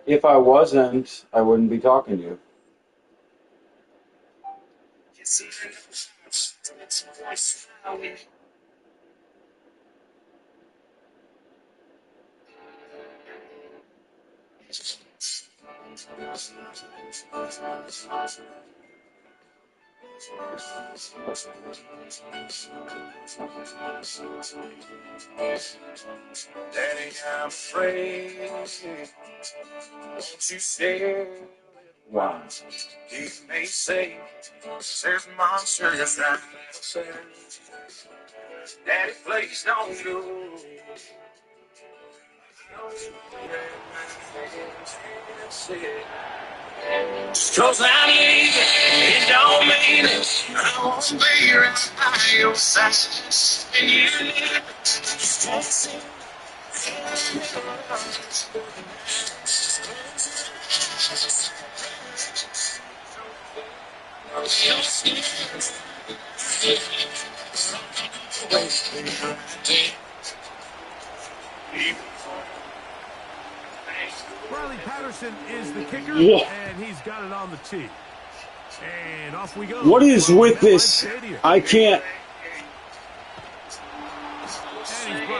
If I wasn't, I wouldn't be talking to you. Daddy, I'm afraid. Won't you stay? Wow. You may say there's monsters out there. Daddy, please don't go. Just 'cause I'm leaving, it don't mean it. I won't be right by your side. And you need it. Just can't see. Riley Patterson is the kicker, Whoa. and he's got it on the tee. And off we go. What is with this? I can't.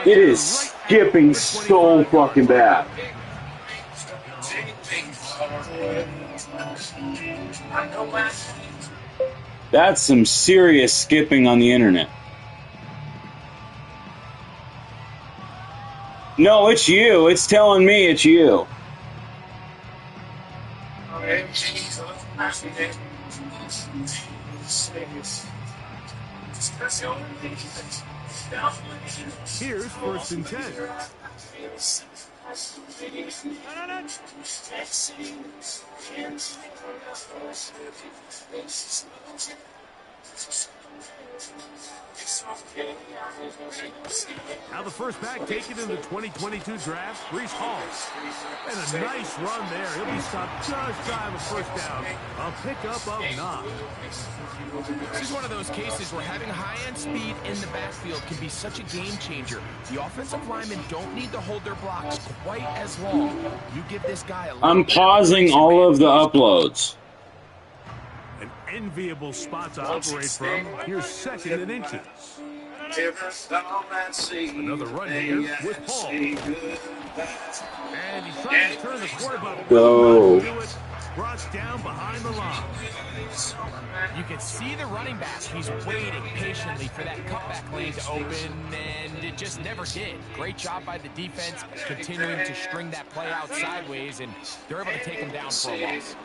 It is skipping so fucking bad. That's some serious skipping on the internet. No, it's you. It's telling me it's you. Here's first and 10. Now the first back taken in the 2022 draft, Breece Hall. And a nice run there. He'll be stopped just shy of a first down. A pickup of 9. This is one of those cases where having high-end speed in the backfield can be such a game changer. The offensive linemen don't need to hold their blocks quite as long. You give this guy a I'm pausing all of the uploads. An enviable spot to operate from. Here's second and inches. Another run here with Hall. And he's trying to turn the quarterback. Go. Brought down behind the line. You can see the running back. He's waiting patiently for that cutback lane to open, and it just never did. Great job by the defense, continuing to string that play out sideways, and they're able to take him down for a loss.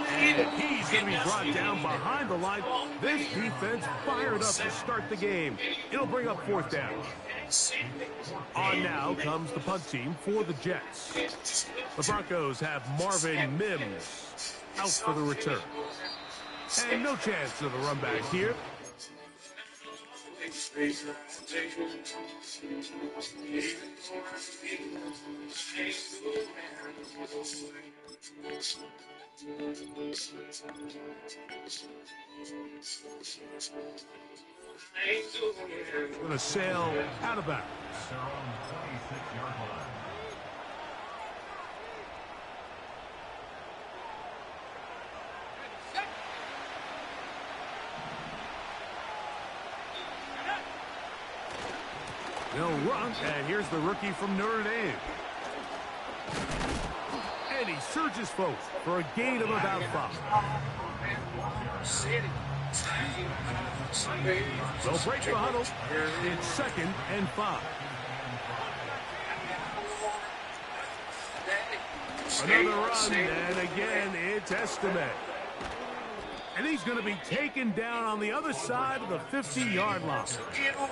And he's going to be brought down behind the line. This defense fired up to start the game. It'll bring up fourth down. On now comes the punt team for the Jets. The Broncos have Marvin Mims out for the return. And no chance of a run back here. Going to sail out of bounds. They'll run, and here's the rookie from Notre Dame. And he surges forward for a gain of about 5. They'll break the huddle. It's 2nd and 5. Another run, and again, it's Estimate. And he's going to be taken down on the other side of the 50-yard line. Well,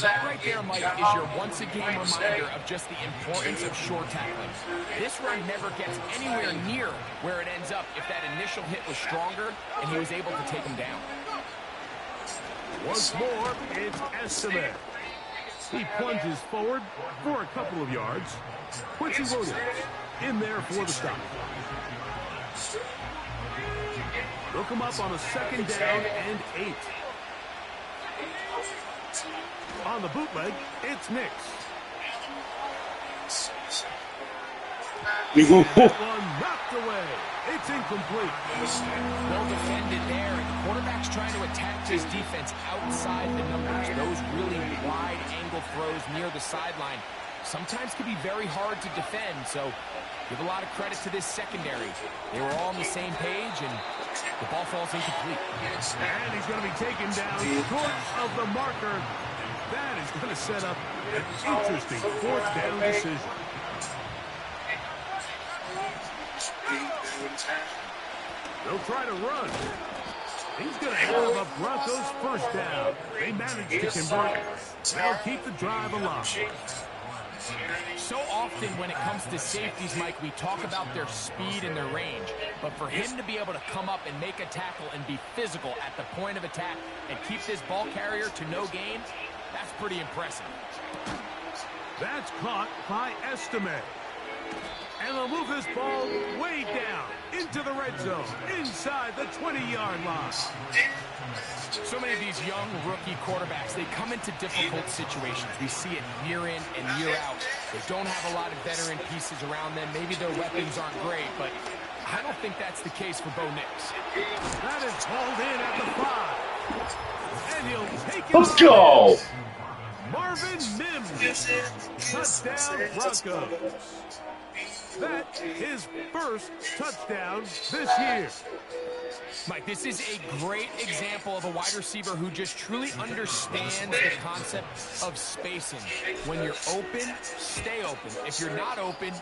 that right there, Mike, is your once-a-game reminder of just the importance of short tackling. This run never gets anywhere near where it ends up if that initial hit was stronger and he was able to take him down. Once more, it's Estimate. He plunges forward for a couple of yards. Quincy Williams in there for the stop. They'll come up on a 2nd down and 8. On the bootleg, it's Nix. That one knocked away. It's incomplete. Well defended there, and the quarterback's trying to attack his defense outside the numbers. Those really wide angle throws near the sideline sometimes can be very hard to defend, so give a lot of credit to this secondary. They were all on the same page, and the ball falls incomplete. And he's going to be taken down short of the marker. That is going to set up an interesting 4th down decision. They'll try to run. He's going to have a Broncos 1st down. They managed to convert. They'll keep the drive alive. So often when it comes to safeties, Mike, we talk about their speed and their range. But for him to be able to come up and make a tackle and be physical at the point of attack and keep this ball carrier to no gain, that's pretty impressive. That's caught by Estimate. And they'll move this ball way down into the red zone, inside the 20-yard line. So many of these young rookie quarterbacks, they come into difficult situations. We see it year in and year out. They don't have a lot of veteran pieces around them. Maybe their weapons aren't great, but I don't think that's the case for Bo Nix. That is hauled in at the 5. And he'll take it. Let's go. Marvin Mims. Touchdown, Broncos. That's his 1st touchdown this year. Mike, this is a great example of a wide receiver who just truly understands the concept of spacing. When you're open, stay open. If you're not open,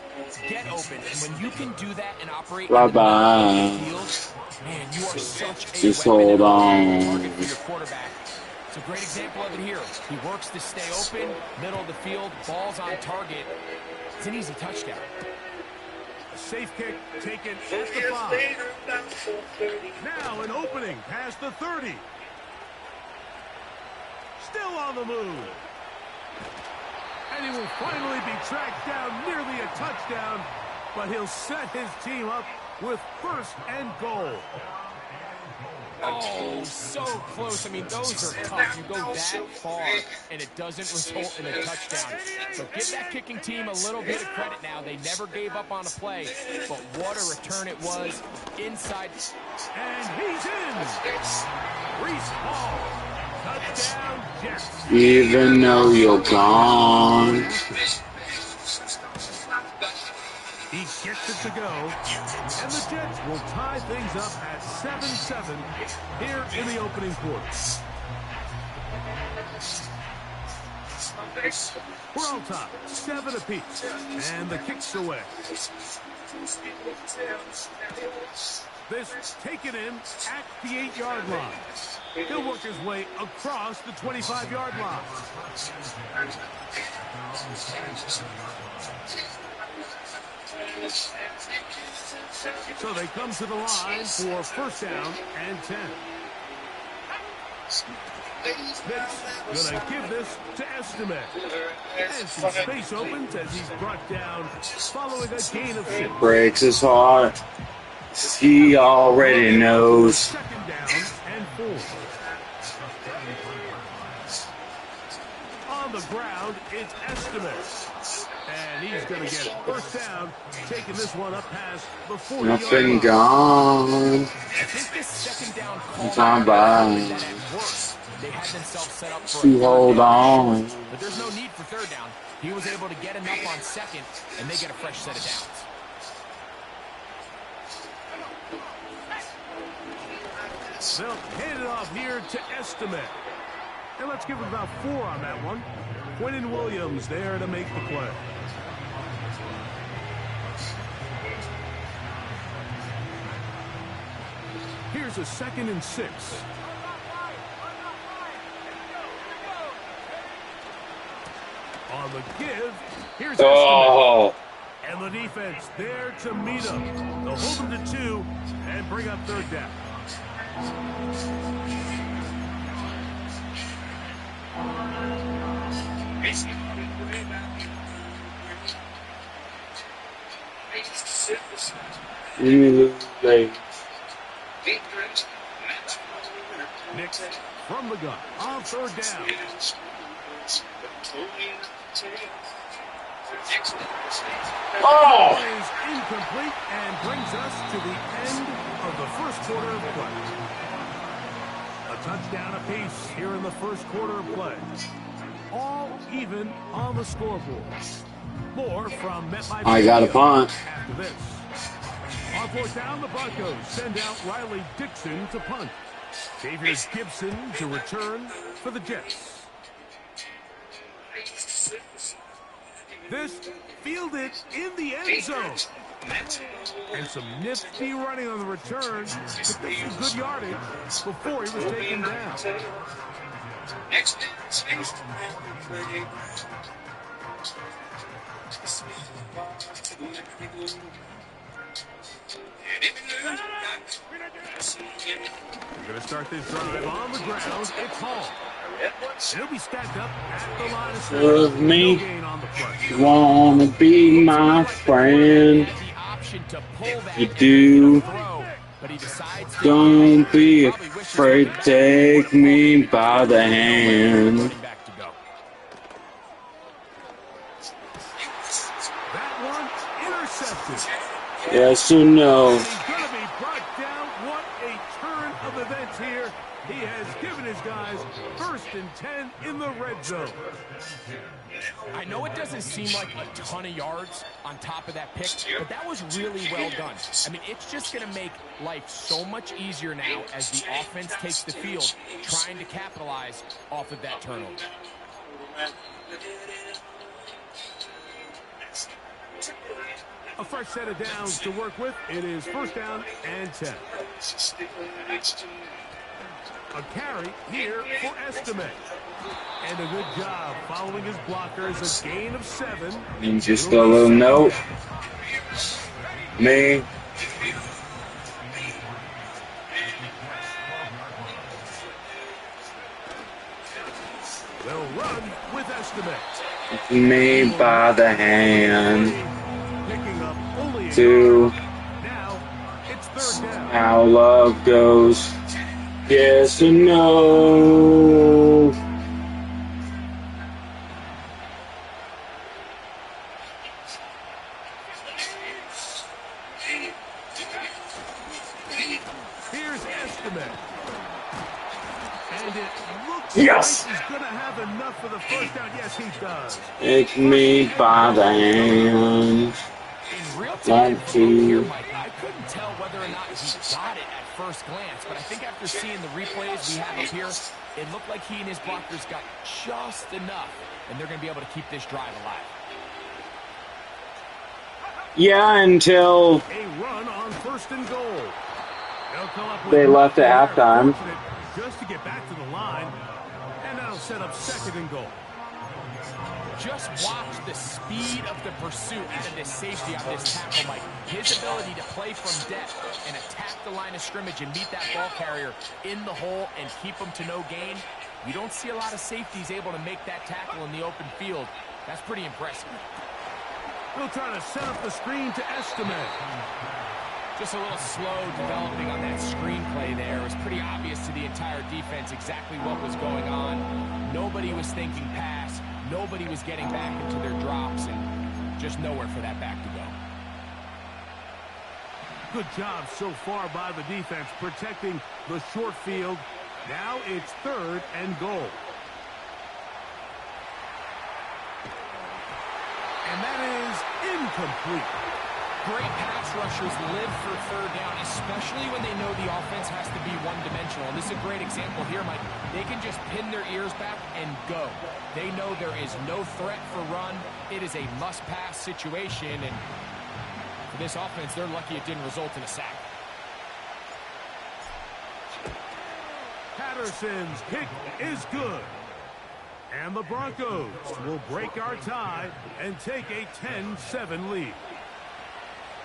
get open. And when you can do that and operate in the field, man, you are such a weapon target for your quarterback. It's a great example of it here. He works to stay open, middle of the field, ball's on target. It's an easy touchdown. Safe kick taken at the 5. Now an opening past the 30. Still on the move. And he will finally be tracked down, nearly a touchdown, but he'll set his team up with 1st and goal. Oh, so close. I mean, those are tough. You go that far, and it doesn't result in a touchdown. So give that kicking team a little bit of credit now. They never gave up on a play, but what a return it was inside. And he's in. Reese Hall. Touchdown, Jets. Even though you're gone. He gets it to go, and the Jets will tie things up at 7-7 here in the opening quarter. We're on top, 7 apiece, and the kick's away. This taken in at the 8-yard line. He'll work his way across the 25-yard line. So they come to the line for 1st down and 10. Nick's going to give this to Estimate. And some space opens as he's brought down following a gain of 6. Breaks his heart. He already knows. 2nd down and 4. On the ground, it's Estimate. And he's going to get 1st down, taking this one up past the 40-yard line. Nothing gone. I think this 2nd down call It's on by. that at worst, they had themselves set up for To hold on. But there's no need for 3rd down. He was able to get enough on 2nd, and they get a fresh set of downs. They'll hand it off here to Estimate. And let's give it about 4 on that one. Quentin Williams there to make the play. Here's a 2nd and 6. On the give, here's Estimate. And the defense there to meet him. They'll hold him to 2 and bring up 3rd down. Nick from the gun on 3rd down. Oh! Is incomplete and brings us to the end of the first quarter of play. A touchdown apiece here in the first quarter of play. All even on the scoreboard. More from MetLife. I got a punt. After this. On 4th down, the Broncos send out Riley Dixon to punt. Xavier Gibson to return for the Jets. This fielded in the end zone. And some nifty running on the return. But some good yardage before he was taken down. We're going to start this drive on the ground. It's Hall. He'll be stacked up at the line of scrimmage. Love me. No gain on the play. Wanna be my friend. You do. Don't be afraid to take me by the hand. That one intercepted. Yes or no? He's going to be brought down. What a turn of events here. He has given his guys 1st and 10 in the red zone. I know it doesn't seem like a ton of yards on top of that pick, but that was really well done. I mean, it's just going to make life so much easier now as the offense takes the field, trying to capitalize off of that turnover. A fresh set of downs to work with. It is 1st down and 10. A carry here for Estimate. And a good job following his blockers. A gain of 7. And just a little note. Me. They'll run with Estimate. Me by the hand. Picking up only a To yard. Now it's 3rd down. how love goes. Yes or no? Here's Estimate. And it looks Yes. like he's going to have enough for the 1st down. Yes, he does. Take me by the hand. In real time, Like from here, to. Mike, I couldn't tell whether or not he got it at first glance, but I think after seeing the replays we have up here, it looked like he and his blockers got just enough, and they're going to be able to keep this drive alive. Yeah, until A run on 1st and goal. They'll come up with they left at halftime. just to get back to the line, and that'll set up 2nd and goal. Just watch the speed of the pursuit out of this safety on this tackle, Mike. His ability to play from depth and attack the line of scrimmage and meet that ball carrier in the hole and keep him to no gain. You don't see a lot of safeties able to make that tackle in the open field. That's pretty impressive. They'll try to set up the screen to Estimate. Just a little slow developing on that screenplay there. It was pretty obvious to the entire defense exactly what was going on. Nobody was thinking pass. Nobody was getting back into their drops, and just nowhere for that back to go. Good job so far by the defense protecting the short field. Now it's 3rd and goal. And that is incomplete. Great pass rushers live for third down, especially when they know the offense has to be one-dimensional. And this is a great example here, Mike. They can just pin their ears back and go. They know there is no threat for run. It is a must-pass situation, and for this offense, they're lucky it didn't result in a sack. Patterson's kick is good. And the Broncos will break our tie and take a 10-7 lead.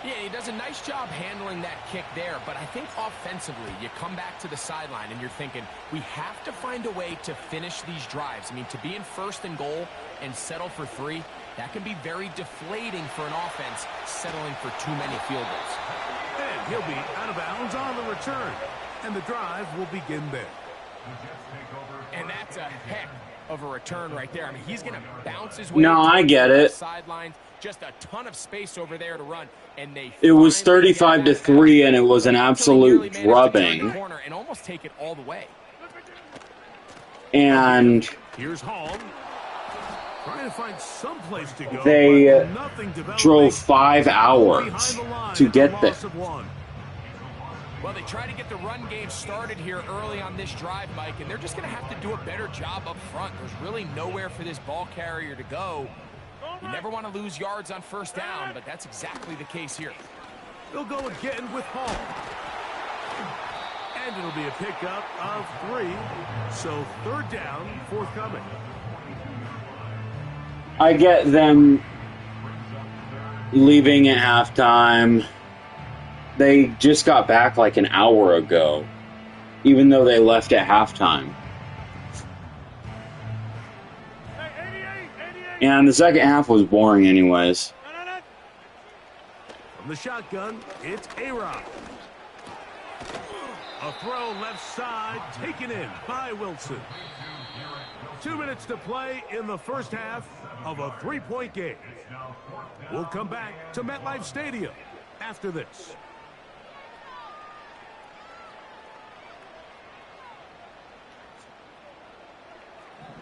Yeah, he does a nice job handling that kick there, but I think offensively, you come back to the sideline and you're thinking, we have to find a way to finish these drives. I mean, to be in first and goal and settle for 3, that can be very deflating for an offense settling for too many field goals. And he'll be out of bounds on the return, and the drive will begin there. And that's a heck of a return right there. I mean, he's going to bounce his way. No, I get it. Sidelines, just a ton of space over there to run, and they. It was 35-3, and it was an absolute drubbing. And almost take it all the way. And here's Hall. Trying to find some place to go. They drove 5 hours to get there. Well, they try to get the run game started here early on this drive, Mike, and they're just going to have to do a better job up front. There's really nowhere for this ball carrier to go. You never want to lose yards on first down, but that's exactly the case here. They'll go again with Hall. And it'll be a pickup of 3, so third down forthcoming. I get them leaving at halftime. They just got back like an hour ago, even though they left at halftime. And the second half was boring anyways. From the shotgun, it's A-Rod. A throw left side, taken in by Wilson. 2 minutes to play in the first half of a 3-point game. We'll come back to MetLife Stadium after this.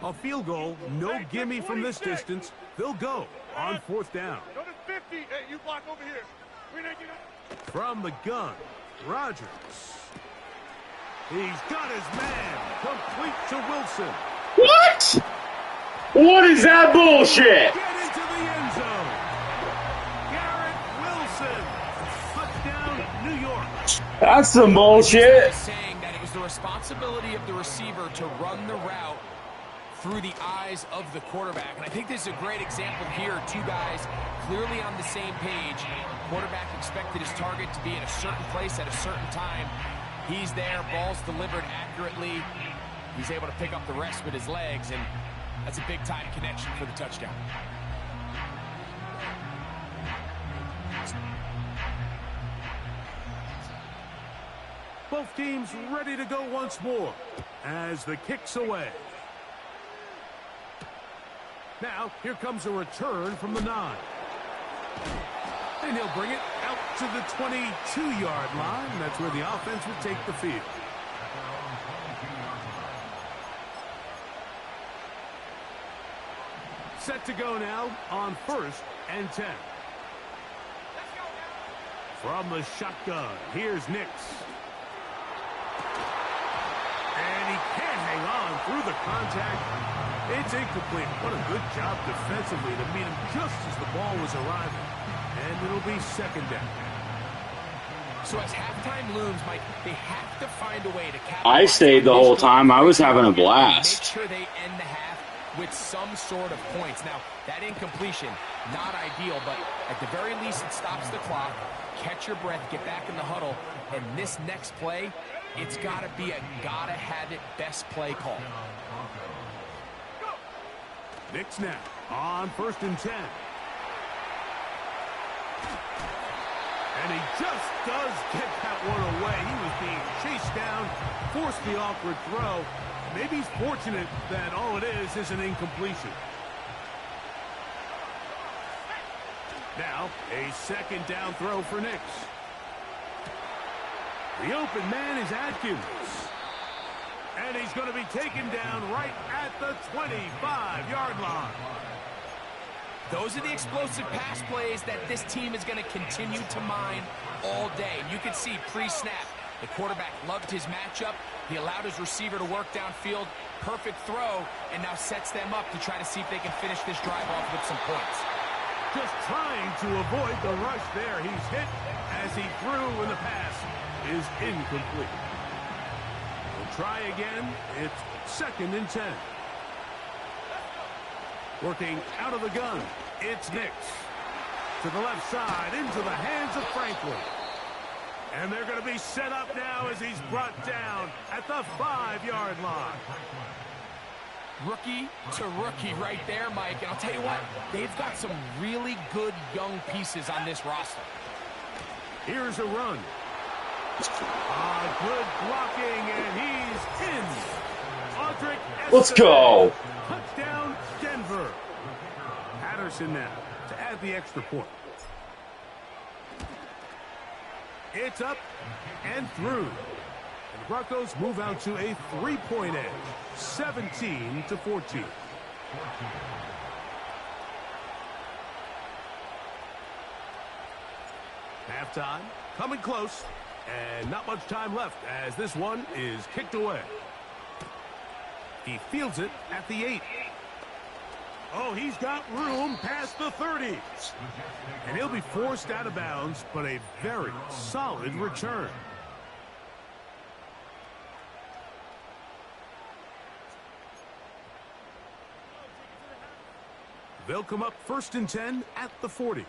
A field goal, no gimme from this distance. They'll go on fourth down. Go to 50. Hey, you block over here. From the gun, Rodgers. He's got his man. Complete to Wilson. What? What is that bullshit? Get into the end zone. Garrett Wilson. Touchdown, New York. That's some bullshit. Saying that it was the responsibility of the receiver to run the route through the eyes of the quarterback. And I think this is a great example here. 2 guys clearly on the same page. Quarterback expected his target to be in a certain place at a certain time. He's there, ball's delivered accurately. He's able to pick up the rest with his legs, and that's a big-time connection for the touchdown. Both teams ready to go once more as the kick's away. Now, here comes a return from the 9. And he'll bring it out to the 22-yard line. That's where the offense will take the field. Set to go now on 1st and 10. From the shotgun, here's Nix. And he can't hang on through the contact. It's incomplete. What a good job defensively to meet him just as the ball was arriving. And it'll be second down. So as halftime looms, Mike, they have to find a way to capitalize. I stayed the whole time. I was having a blast. Make sure they end the half with some sort of points. Now, that incompletion, not ideal, but at the very least it stops the clock. Catch your breath, get back in the huddle, and this next play, it's got to be a gotta-have-it best play call. Nix now on 1st and 10. And he just does get that one away. He was being chased down, forced the awkward throw. Maybe he's fortunate that all it is an incompletion. Now, a second down throw for Nix. The open man is Atkins. And he's going to be taken down right at the 25-yard line. Those are the explosive pass plays that this team is going to continue to mine all day. And you can see pre-snap, the quarterback loved his matchup. He allowed his receiver to work downfield. Perfect throw, and now sets them up to try to see if they can finish this drive off with some points. Just trying to avoid the rush there. He's hit as he threw, and the pass is incomplete. We'll try again. It's 2nd and 10. Working out of the gun, it's Nix. To the left side, into the hands of Franklin. And they're going to be set up now as he's brought down at the 5-yard line. Rookie to rookie right there, Mike. And I'll tell you what, they've got some really good young pieces on this roster. Here's a run. Good blocking, and he's in. Audric Let's go. Touchdown, Denver. Patterson now to add the extra point. It's up and through. And the Broncos move out to a 3-point edge, 17-14. Halftime coming close, and not much time left as this one is kicked away. He fields it at the 8. Oh, he's got room past the 30. And he'll be forced out of bounds, but a very solid return. They'll come up 1st and 10 at the 40.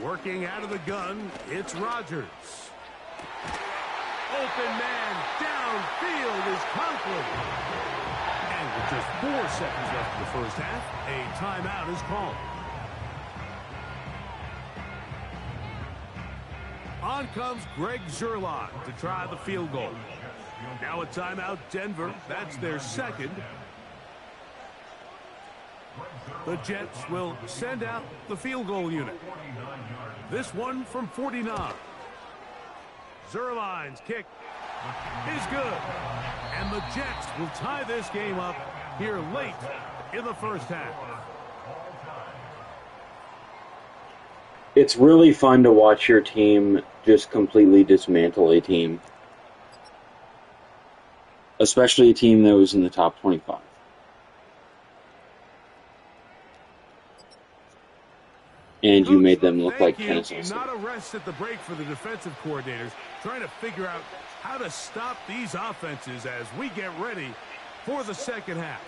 Working out of the gun, it's Rodgers. Open man downfield is Conklin. And with just 4 seconds left in the first half, a timeout is called. On comes Greg Zuerlein to try the field goal. Now a timeout, Denver. That's their 2nd. The Jets will send out the field goal unit. This one from 49. Zuerlein's kick is good. And the Jets will tie this game up here late in the first half. It's really fun to watch your team just completely dismantle a team. Especially a team that was in the top 25. And you made them look like Tennessee. Not a rest at the break for the defensive coordinators, trying to figure out how to stop these offenses as we get ready for the second half.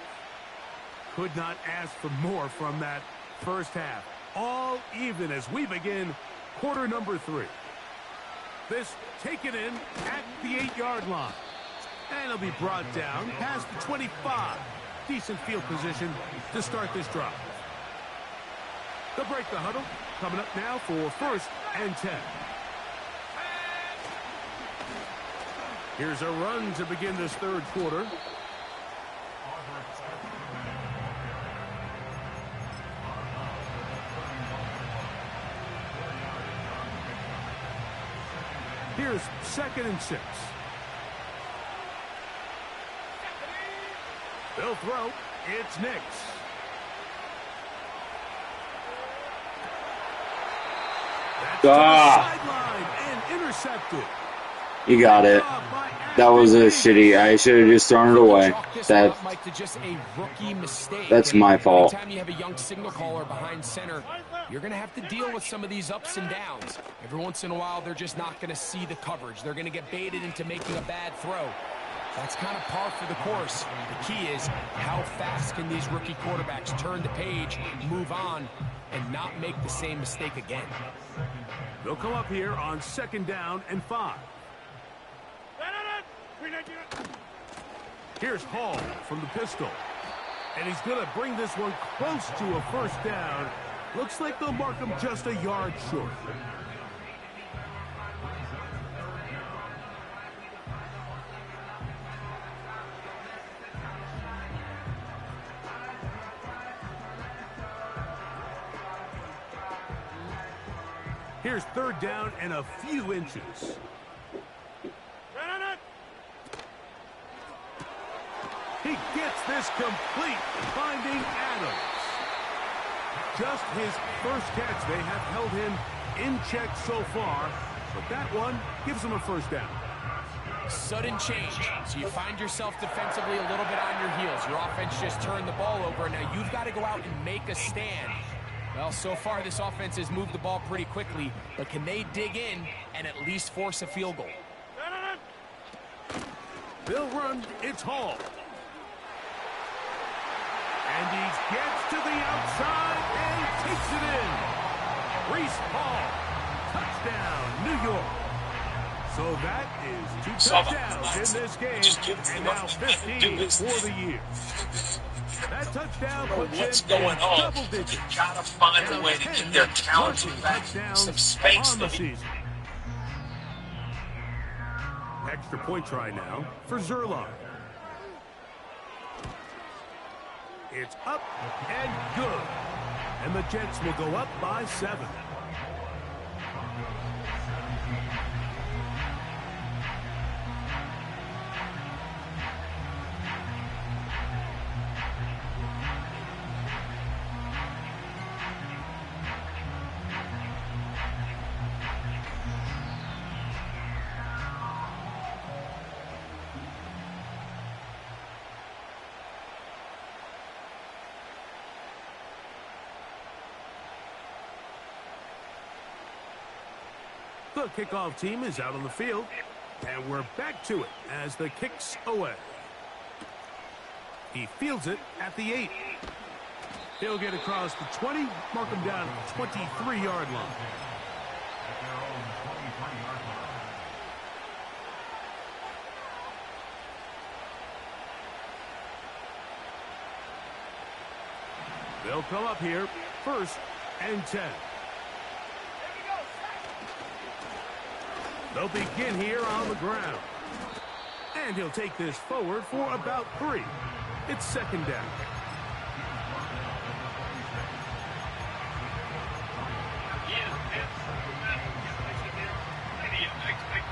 Could not ask for more from that first half. All even as we begin quarter number 3. This taken in at the 8-yard line. And it'll be brought down past the 25. Decent field position to start this drive. They'll break the huddle. Coming up now for 1st and 10. Here's a run to begin this third quarter. Here's 2nd and 6. They'll throw. It's Nix. That's to the sideline and intercepted. You got it. That was a shitty. I should have just thrown it away. That's my fault. Anytime you have a young signal caller behind center, you're going to have to deal with some of these ups and downs. Every once in a while, they're just not going to see the coverage. They're going to get baited into making a bad throw. That's kind of par for the course. The key is how fast can these rookie quarterbacks turn the page, move on, and not make the same mistake again. They'll come up here on 2nd down and 5. Here's Hall from the pistol. And he's going to bring this one close to a 1st down. Looks like they'll mark him just a yard short. Here's 3rd down and a few inches. He gets this complete, finding Adams. Just his first catch. They have held him in check so far, but that one gives him a first down. Sudden change. So you find yourself defensively a little bit on your heels. Your offense just turned the ball over. Now you've got to go out and make a stand. Well, so far this offense has moved the ball pretty quickly, but can they dig in and at least force a field goal? They'll run. It's Hall. And he gets to the outside and takes it in. Breece Hall. Touchdown, New York. So that is 2 touchdowns in this game, and now 15 for the year. That touchdown puts him in double digits. Gotta find a way to get their talent back some space on the season. Extra point try now for Zerline. It's up and good. And the Jets will go up by 7. The kickoff team is out on the field, and we're back to it as the kick's away. He fields it at the 8. He'll get across the 20, mark him down at the 23-yard line. They'll come up here, 1st and 10. They'll begin here on the ground. And he'll take this forward for about 3. It's 2nd down.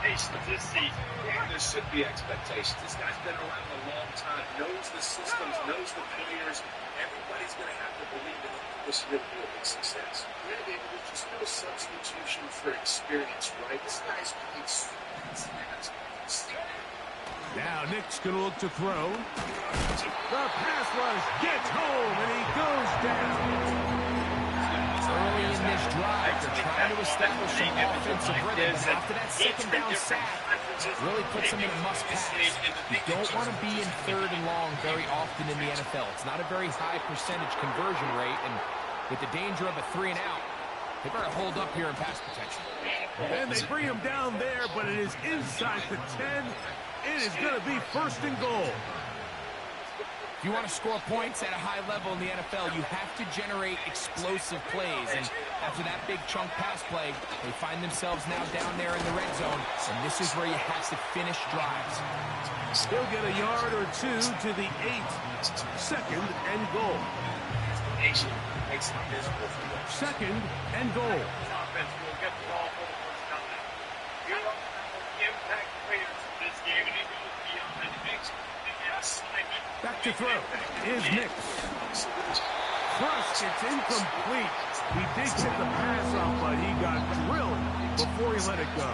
Expectations this season. Yeah, there should be expectations. This guy's been around a long time, knows the systems, knows the players. Everybody's going to have to believe in him. This will be a big success. Really, there's just no substitution for experience, right? This guy's played snaps. Now Nick's going to look to throw. The pass rush gets home, and he goes down. Early in this drive, they're trying to establish some offensive rhythm. And after that 2nd down sack, really puts them in a must-pass. You don't want to be in 3rd and long very often in the NFL. It's not a very high percentage conversion rate, and with the danger of a 3-and-out, they better hold up here in pass protection. And they bring him down there, but it is inside the 10. It is going to be 1st and goal. If you want to score points at a high level in the NFL, you have to generate explosive plays. And after that big chunk pass play, they find themselves now down there in the red zone. And this is where you have to finish drives. He'll get a yard or 2 to the 8. 2nd and goal. 2nd and goal. Back to throw is Nix. Thrust, it's incomplete. He did get the pass off, but he got drilled before he let it go.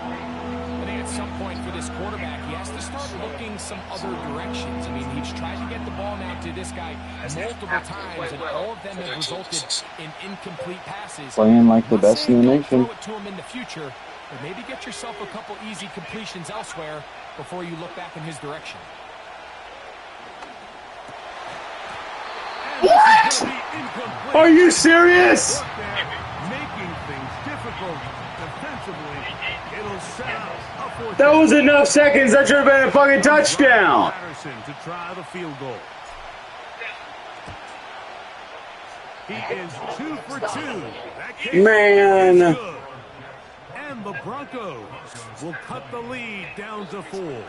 I think at some point for this quarterback, he has to start looking some other directions. I mean, he's tried to get the ball now to this guy multiple times, and all of them have resulted in incomplete passes. Playing like the best in the nation. Throw it to him in the future, but maybe get yourself a couple easy completions elsewhere before you look back in his direction. What? Are you serious? Making things difficult defensively. It'll set up a 4th. That was enough seconds. That should have been a fucking touchdown. Patterson to try the field goal. He is 2 for 2. That kick Man. is good. And the Broncos will cut the lead down to 4.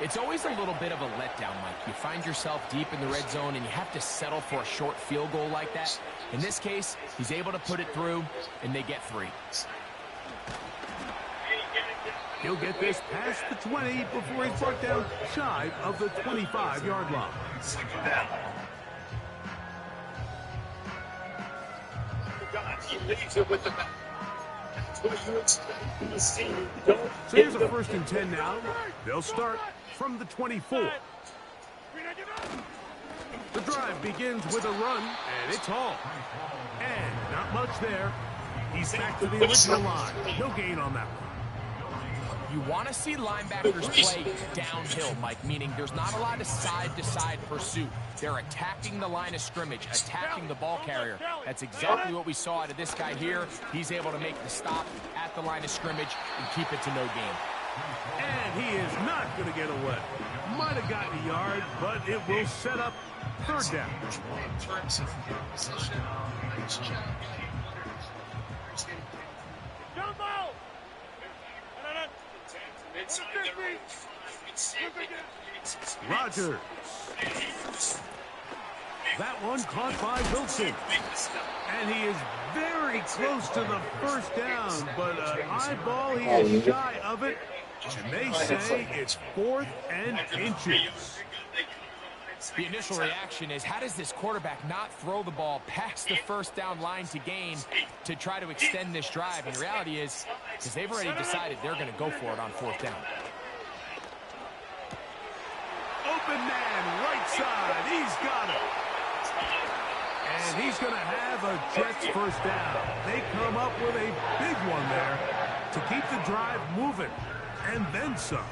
It's always a little bit of a letdown, Mike. You find yourself deep in the red zone, and you have to settle for a short field goal like that. In this case, he's able to put it through, and they get 3. He'll get this past the 20 before he's brought down shy of the 25-yard line. He leaves it with the back. So here's a 1st and 10 now. They'll start from the 24. The drive begins with a run, and it's Hall. And not much there. He's back to the original line. No gain on that one. You want to see linebackers play downhill, Mike, meaning there's not a lot of side-to-side pursuit. They're attacking the line of scrimmage, attacking the ball carrier. That's exactly what we saw out of this guy here. He's able to make the stop at the line of scrimmage and keep it to no gain. And he is not going to get away. Might have gotten a yard, but it will set up 3rd down. Rogers. That one caught by Wilson. And he is very close to the 1st down, but an eyeball, he is shy of it. And they say it's 4th and inches. The initial reaction is, how does this quarterback not throw the ball past the 1st down line to gain to try to extend this drive? And the reality is, because they've already decided they're going to go for it on 4th down. Open man, right side. He's got it. And he's going to have a Jets 1st down. They come up with a big one there to keep the drive moving. And then some.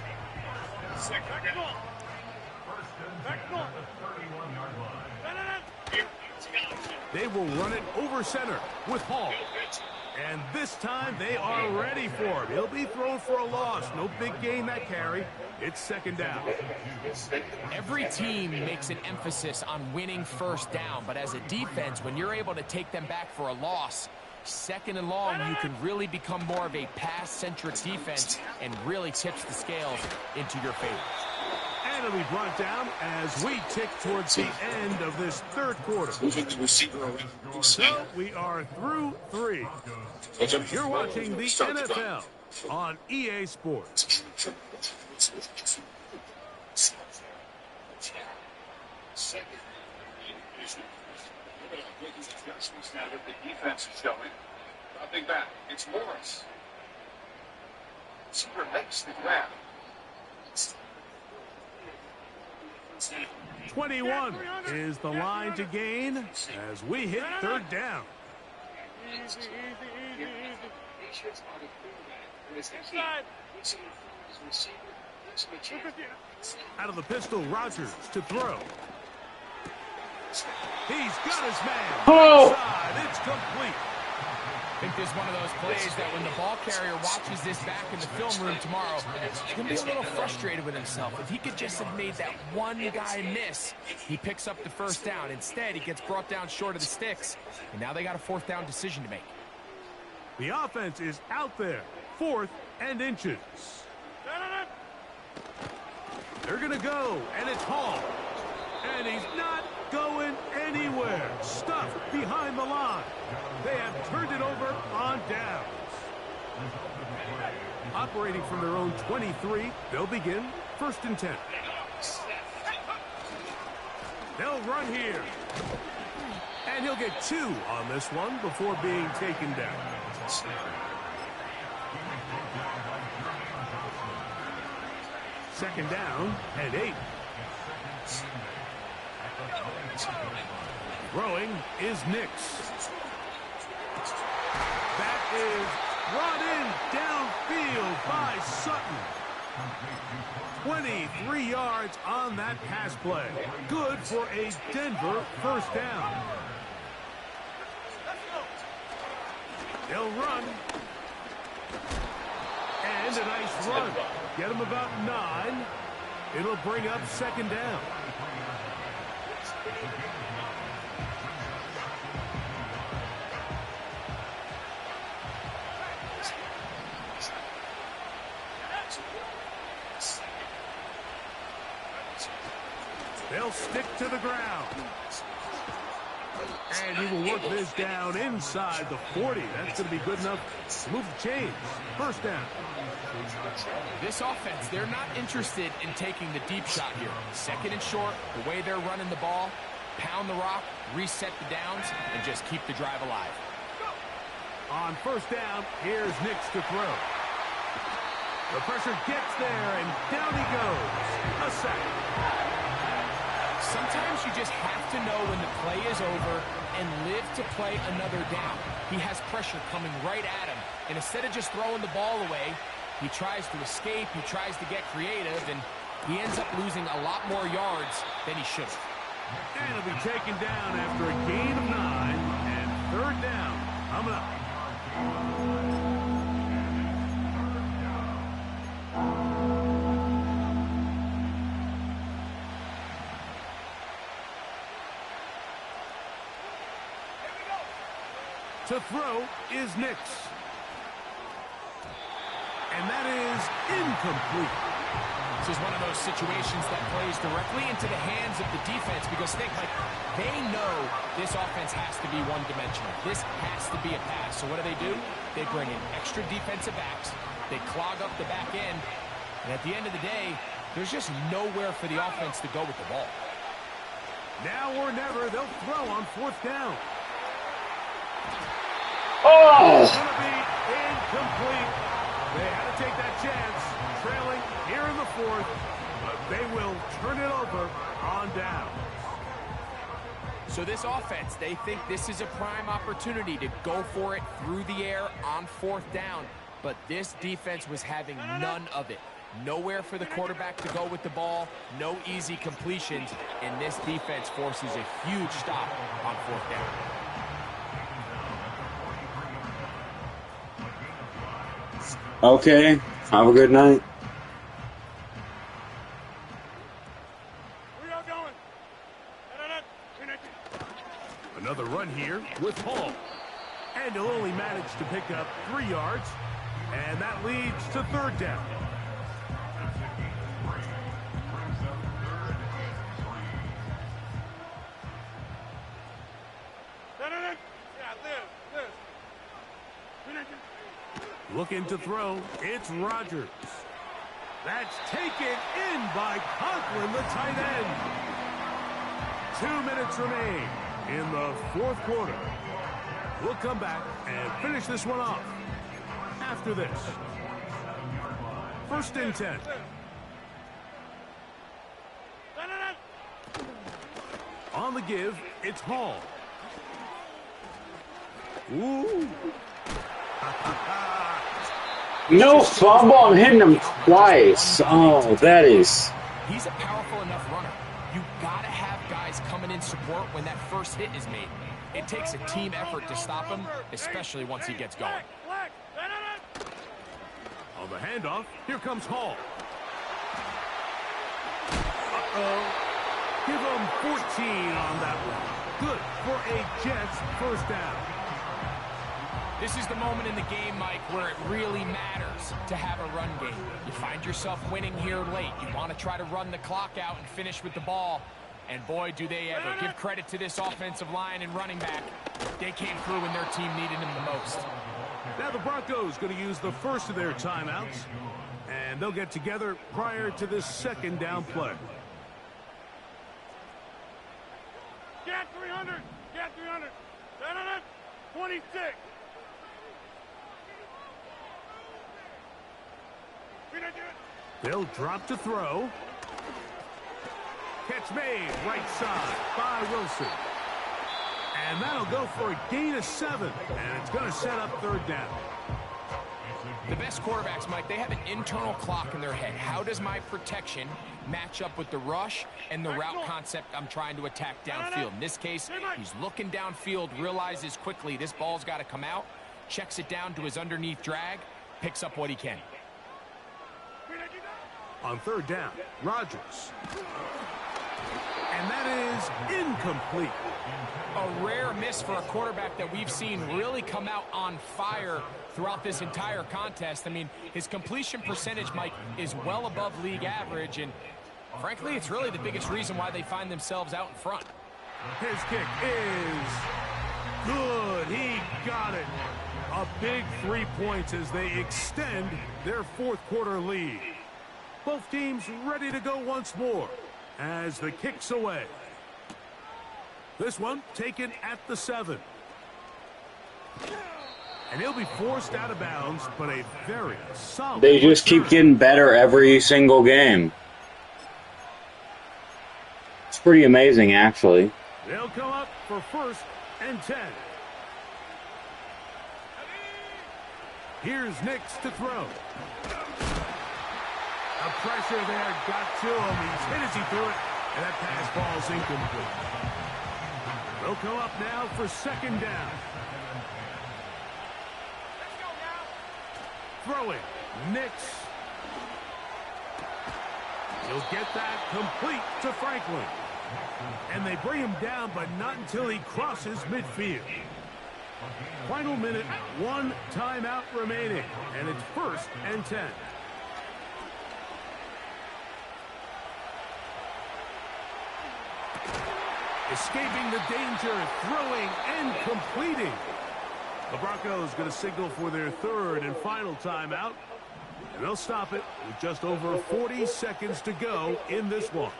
They will run it over center with Hall. And this time they are ready for him. He'll be thrown for a loss. No big gain that carry. It's 2nd down. Every team makes an emphasis on winning 1st down, but as a defense, when you're able to take them back for a loss, 2nd and long, you can really become more of a pass-centric defense and really tips the scales into your favor. And it'll be brought down as we tick towards the end of this 3rd quarter. So we are through 3. You're watching the NFL on EA Sports. Now that the defense is showing, dropping back, it's Morris. Super makes the grab. 21 is the line to gain as we hit 3rd down. Out of the pistol, Rogers to throw. He's got his man. Oh! It's complete. I think this is one of those plays that when the ball carrier watches this back in the film room tomorrow, he's going to be a little frustrated with himself. If he could just have made that one guy miss, he picks up the 1st down. Instead, he gets brought down short of the sticks, and now they got a 4th down decision to make. The offense is out there. 4th and inches. They're going to go, and it's Hall. And he's not going anywhere. Stuffed behind the line. They have turned it over on downs. Operating from their own 23, they'll begin 1st and 10. They'll run here. And he'll get 2 on this one before being taken down. Second down and 8. Throwing is Nix. That is brought in downfield by Sutton. 23 yards on that pass play. Good for a Denver 1st down. They'll run. And a nice run. Get him about 9. It'll bring up 2nd down. They'll stick to the ground. And he will work this down inside the 40. That's going to be good enough to move the chains. First down. This offense, they're not interested in taking the deep shot here. Second and short, the way they're running the ball, pound the rock, reset the downs, and just keep the drive alive. On first down, here's Nix to throw. The pressure gets there, and down he goes. A sack. Sometimes you just have to know when the play is over and live to play another down. He has pressure coming right at him, and instead of just throwing the ball away, he tries to escape, he tries to get creative, and he ends up losing a lot more yards than he should have. And he'll be taken down after a gain of 9, and third down coming up. To throw is Nix. And that is incomplete. This is one of those situations that plays directly into the hands of the defense because they know this offense has to be one-dimensional. This has to be a pass. So what do? They bring in extra defensive backs. They clog up the back end. And at the end of the day, there's just nowhere for the offense to go with the ball. Now or never, they'll throw on fourth down. Oh! It's going to be incomplete. They had to take that chance, trailing here in the fourth, but they will turn it over on down. So this offense, they think this is a prime opportunity to go for it through the air on fourth down, but this defense was having none of it. Nowhere for the quarterback to go with the ball, no easy completions, and this defense forces a huge stop on fourth down. Okay, have a good night. Where y'all going? Another run here with Hall. And he'll only manage to pick up 3 yards, and that leads to third down. Looking to throw, it's Rodgers. That's taken in by Conklin, the tight end. 2 minutes remain in the fourth quarter. We'll come back and finish this one off after this. First and 10. On the give, it's Hall. Ooh. No fumble, I'm hitting him twice. Oh, that is... He's a powerful enough runner. You gotta have guys coming in support when that first hit is made. It takes a team effort to stop him, especially once he gets going. On the handoff, here comes Hall. Uh-oh. Give him 14 on that one. Good for a Jets first down. This is the moment in the game, Mike, where it really matters to have a run game. You find yourself winning here late. You want to try to run the clock out and finish with the ball. And boy, do they ever. Give credit to this offensive line and running back. They came through when their team needed them the most. Now the Broncos going to use the first of their timeouts. And they'll get together prior to this second down play. Get 300. Get 300. 26. They'll drop to throw. Catch made right side by Wilson. And that'll go for a gain of 7. And it's going to set up third down. The best quarterbacks, Mike, they have an internal clock in their head. How does my protection match up with the rush and the route concept I'm trying to attack downfield? In this case, he's looking downfield, realizes quickly this ball's got to come out, checks it down to his underneath drag, picks up what he can. On third down, Rodgers. And that is incomplete. A rare miss for a quarterback that we've seen really come out on fire throughout this entire contest. I mean, his completion percentage, Mike, is well above league average, and frankly, it's really the biggest reason why they find themselves out in front. His kick is good. He got it. A big 3 points as they extend their fourth quarter lead. Both teams ready to go once more as the kick's away. This one taken at the 7. And he'll be forced out of bounds, but a very solid They just return. keep getting better every single game. It's pretty amazing, actually. They'll come up for 1st and 10. Here's Nix to throw. The pressure there got to him. He's hit as he threw it, and that pass ball's incomplete. They'll come up now for 2nd down. Throwing, Nix. He'll get that complete to Franklin. And they bring him down, but not until he crosses midfield. Final minute, 1 timeout remaining, and it's 1st and 10. Escaping the danger, throwing and completing. The Broncos going to signal for their 3rd and final timeout, and they'll stop it with just over 40 seconds to go in this one.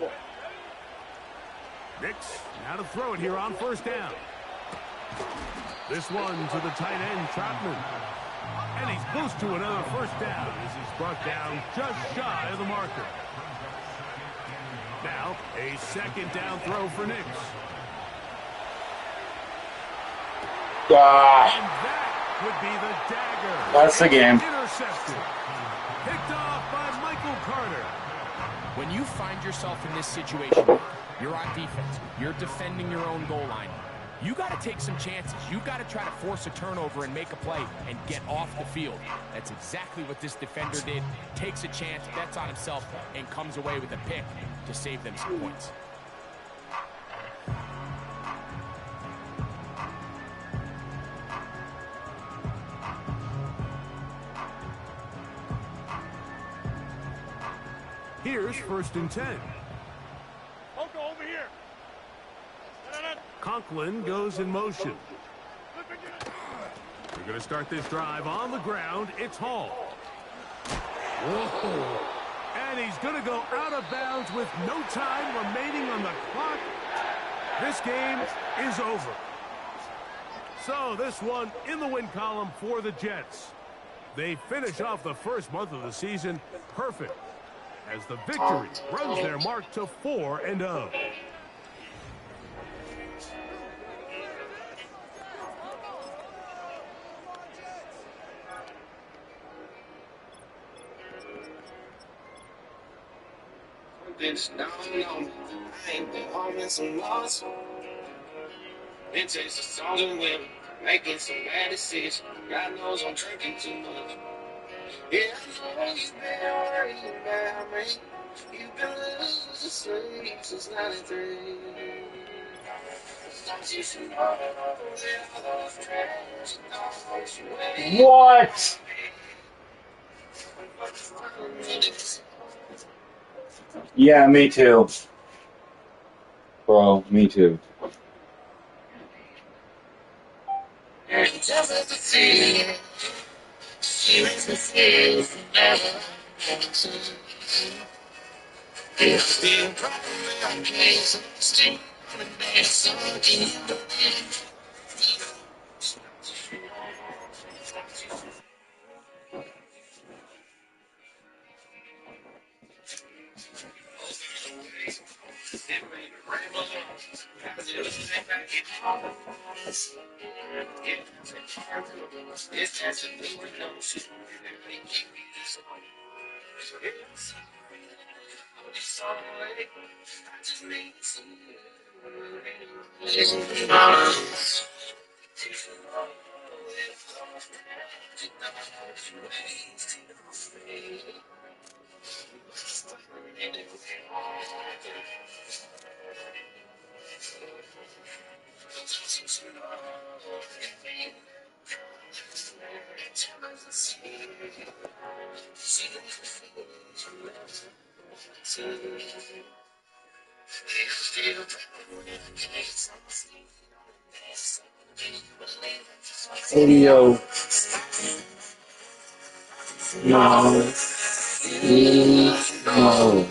Nix now to throw it here on 1st down. This one to the tight end, Trotman. And he's close to another 1st down as he's brought down just shy of the marker. Now, a 2nd down throw for Nix. And that could be the dagger. That's the game. Intercepted. Picked off by Michael Carter. When you find yourself in this situation, you're on defense. You're defending your own goal line. You got to take some chances. You got to try to force a turnover and make a play and get off the field. That's exactly what this defender did. Takes a chance, bets on himself, and comes away with a pick to save them some points. Here's 1st and 10. Oko, over here. Conklin goes in motion. We're going to start this drive on the ground. It's Hall. Whoa. And he's going to go out of bounds with no time remaining on the clock. This game is over. So this one in the win column for the Jets. They finish off the 1st month of the season perfect, as the victory runs their mark to 4-0. Bitch, no, I ain't been home in some loss. Been chasing songs and women, making some bad decisions. God knows I'm drinking too much. Yeah, I know you've been worrying about me. You've been losing sleep since '93. What? Yeah, me too. Bro, me too. Audio. No. No.